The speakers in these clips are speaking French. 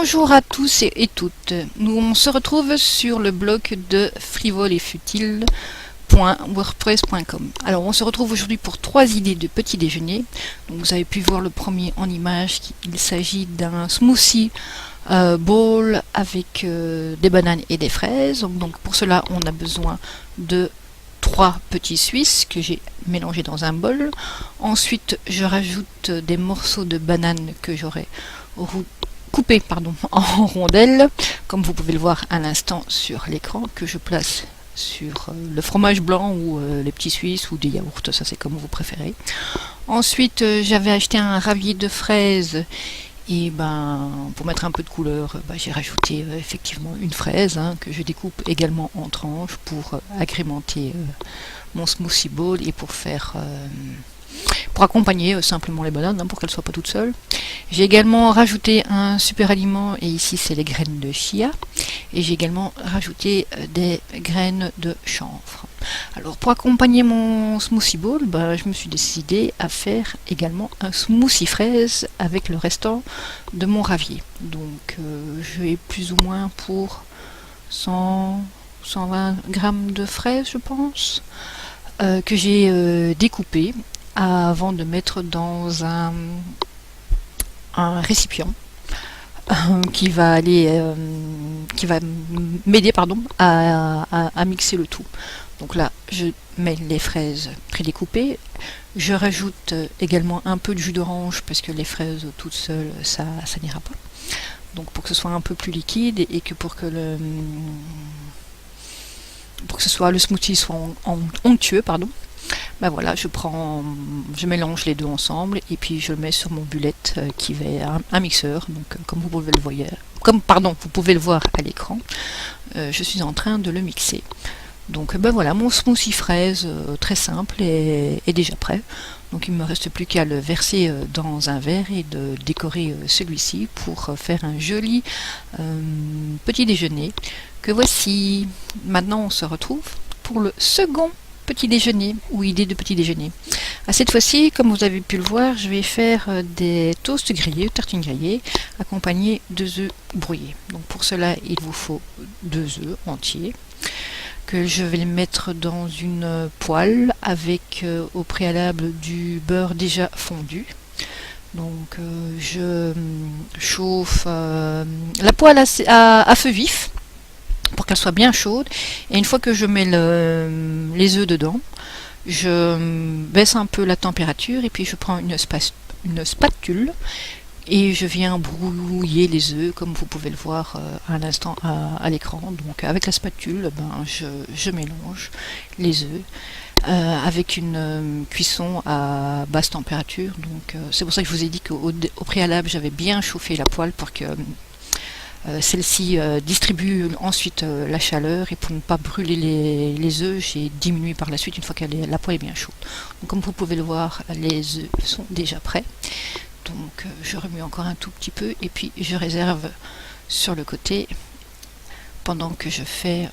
Bonjour à tous et toutes. On se retrouve sur le blog de frivolefutile.wordpress.com. Alors on se retrouve aujourd'hui pour 3 idées de petit déjeuner. Donc vous avez pu voir le premier en image. Il s'agit d'un smoothie bowl avec des bananes et des fraises. Donc pour cela on a besoin de 3 petits suisses que j'ai mélangés dans un bol. Ensuite je rajoute des morceaux de bananes que j'aurai coupé en rondelles, comme vous pouvez le voir à l'instant sur l'écran, que je place sur le fromage blanc ou les petits suisses ou des yaourts, ça c'est comme vous préférez. Ensuite j'avais acheté un ravier de fraises et pour mettre un peu de couleur, j'ai rajouté effectivement une fraise que je découpe également en tranches pour agrémenter mon smoothie bowl et pour accompagner simplement les bananes pour qu'elles ne soient pas toutes seules. J'ai également rajouté un super aliment et ici c'est les graines de chia et j'ai également rajouté des graines de chanvre. Alors pour accompagner mon smoothie bowl, je me suis décidé à faire également un smoothie fraise avec le restant de mon ravier. Donc je vais plus ou moins pour 120 grammes de fraises je pense, que j'ai découpé avant de mettre dans un récipient qui va m'aider à mixer le tout. Donc là je mets les fraises prédécoupées, je rajoute également un peu de jus d'orange parce que les fraises toutes seules ça n'ira pas, donc pour que ce soit un peu plus liquide et que pour que le smoothie soit onctueux, voilà, je mélange les deux ensemble et puis je le mets sur mon bulette qui va un mixeur. Donc comme vous pouvez le voir à l'écran, je suis en train de le mixer. Donc voilà, mon smoothie fraise très simple est déjà prêt. Donc il ne me reste plus qu'à le verser dans un verre et de décorer celui-ci pour faire un joli petit déjeuner que voici. Maintenant on se retrouve pour le second petit déjeuner ou idée de petit déjeuner. Cette fois-ci, comme vous avez pu le voir, je vais faire des toasts grillés, tartines grillées, accompagnés de œufs brouillés. Donc pour cela, il vous faut 2 œufs entiers que je vais les mettre dans une poêle avec au préalable du beurre déjà fondu. Donc je chauffe la poêle à feu vif pour qu'elle soit bien chaude, et une fois que je mets les œufs dedans, je baisse un peu la température et puis je prends une spatule et je viens brouiller les œufs comme vous pouvez le voir à l'instant à l'écran. Donc avec la spatule je mélange les œufs avec une cuisson à basse température. Donc c'est pour ça que je vous ai dit qu'au préalable j'avais bien chauffé la poêle pour que celle-ci distribue ensuite la chaleur, et pour ne pas brûler les œufs, j'ai diminué par la suite une fois que la poêle est bien chaude. Donc comme vous pouvez le voir, les œufs sont déjà prêts. Donc je remue encore un tout petit peu et puis je réserve sur le côté pendant que je fais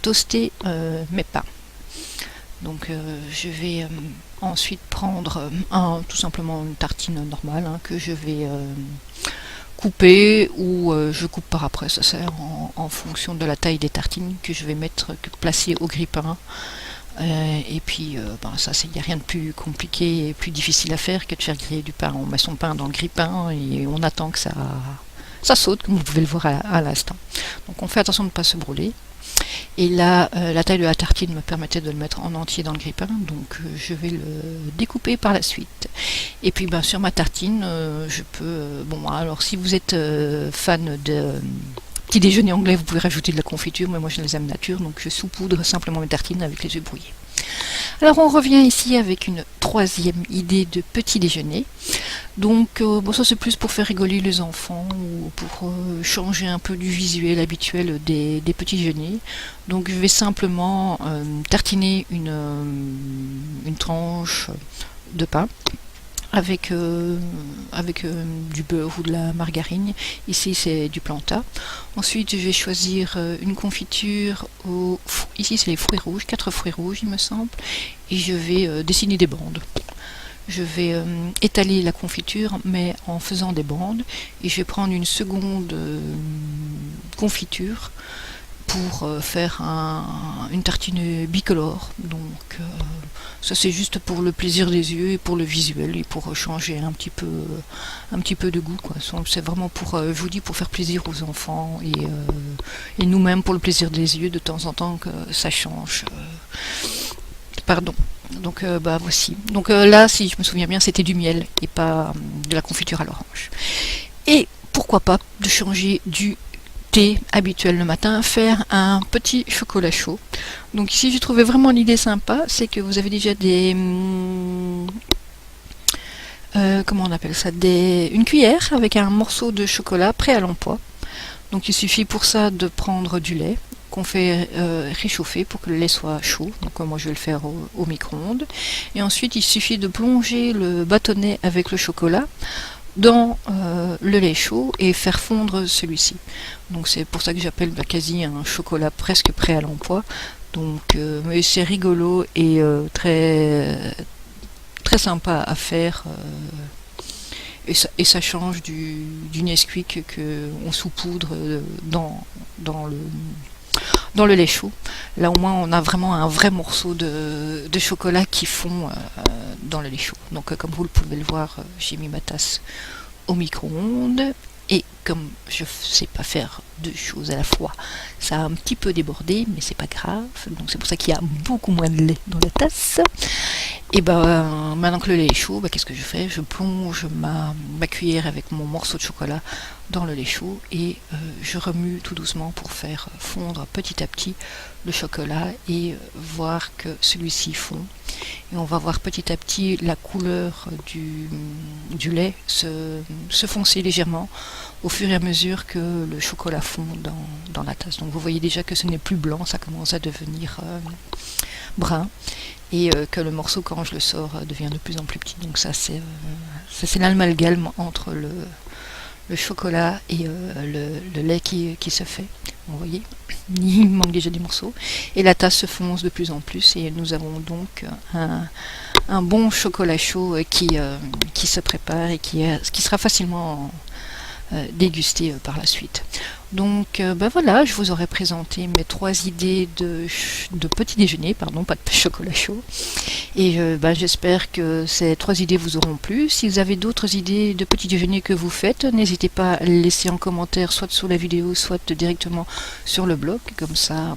toaster mes pains. Donc je vais ensuite prendre tout simplement une tartine normale que je vais couper ou je coupe par après, ça sert en fonction de la taille des tartines que je vais placer au grille-pain. Et puis ça, il n'y a rien de plus compliqué et plus difficile à faire que de faire griller du pain. On met son pain dans le grille-pain et on attend que ça saute, comme vous pouvez le voir à l'instant. Donc on fait attention de ne pas se brûler. Et là, la taille de la tartine me permettait de le mettre en entier dans le grille-pain, donc je vais le découper par la suite. Et puis sur ma tartine, je peux... alors si vous êtes fan de petit déjeuner anglais, vous pouvez rajouter de la confiture, mais moi je les aime nature, donc je saupoudre simplement mes tartines avec les œufs brouillés. Alors on revient ici avec une 3e idée de petit déjeuner. Donc ça c'est plus pour faire rigoler les enfants ou pour changer un peu du visuel habituel des petits déjeuners. Donc je vais simplement tartiner une tranche de pain avec du beurre ou de la margarine. Ici c'est du Planta. Ensuite je vais choisir une confiture ici c'est les fruits rouges, 4 fruits rouges il me semble, et je vais dessiner des bandes. je vais étaler la confiture, mais en faisant des bandes, et je vais prendre une seconde confiture pour faire une tartine bicolore. Donc ça c'est juste pour le plaisir des yeux et pour le visuel et pour changer un petit peu de goût, quoi. C'est vraiment pour, je vous dis, pour faire plaisir aux enfants et nous-mêmes pour le plaisir des yeux de temps en temps que ça change. Pardon. Donc bah voici. Donc là, si je me souviens bien, c'était du miel et pas de la confiture à l'orange. Et pourquoi pas de changer du thé habituel le matin, faire un petit chocolat chaud. Donc ici, j'ai trouvé vraiment l'idée sympa, c'est que vous avez déjà des comment on appelle ça, une cuillère avec un morceau de chocolat prêt à l'emploi. Donc il suffit pour ça de prendre du lait qu'on fait réchauffer pour que le lait soit chaud. Donc moi je vais le faire au micro-ondes. Et ensuite il suffit de plonger le bâtonnet avec le chocolat dans le lait chaud et faire fondre celui-ci. Donc c'est pour ça que j'appelle quasi un chocolat presque prêt à l'emploi. Donc mais c'est rigolo et très sympa à faire. Et ça change du Nesquik qu'on saupoudre dans le lait chaud. Là au moins on a vraiment un vrai morceau de chocolat qui fond dans le lait chaud. Donc comme vous pouvez le voir, j'ai mis ma tasse au micro-ondes. Et comme je ne sais pas faire deux choses à la fois, ça a un petit peu débordé, mais c'est pas grave. Donc c'est pour ça qu'il y a beaucoup moins de lait dans la tasse. Et ben maintenant que le lait est chaud, qu'est-ce que je fais? Je plonge ma cuillère avec mon morceau de chocolat dans le lait chaud et je remue tout doucement pour faire fondre petit à petit le chocolat et voir que celui-ci fond. Et on va voir petit à petit la couleur du lait se foncer légèrement au fur et à mesure que le chocolat fond dans la tasse. Donc vous voyez déjà que ce n'est plus blanc, ça commence à devenir brun. Et que le morceau, quand je le sors, devient de plus en plus petit. Donc ça c'est l'amalgame entre le chocolat et le lait qui se fait. Vous voyez, il manque déjà des morceaux. Et la tasse se fonce de plus en plus et nous avons donc un bon chocolat chaud qui se prépare et qui sera facilement dégusté par la suite. Donc voilà, je vous aurais présenté mes 3 idées de petit déjeuner, pardon, pas de chocolat chaud. Et j'espère que ces 3 idées vous auront plu. Si vous avez d'autres idées de petit déjeuner que vous faites, n'hésitez pas à les laisser en commentaire, soit sous la vidéo, soit directement sur le blog. Comme ça,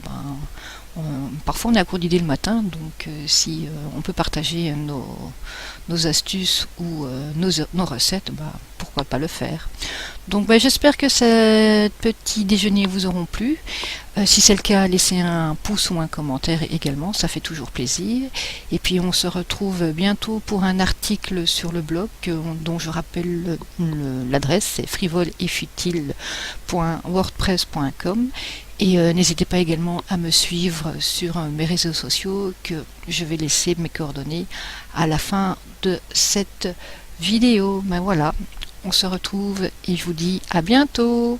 parfois on est à court d'idées le matin, donc si on peut partager nos astuces ou nos recettes, pourquoi pas le faire. Donc j'espère que ce petit déjeuner vous auront plu. Si c'est le cas, laissez un pouce ou un commentaire également, ça fait toujours plaisir. Et puis on se retrouve bientôt pour un article sur le blog dont je rappelle l'adresse, c'est frivoleetfutile.wordpress.com. Et n'hésitez pas également à me suivre sur mes réseaux sociaux que je vais laisser mes coordonnées à la fin de cette vidéo. Voilà, on se retrouve et je vous dis à bientôt.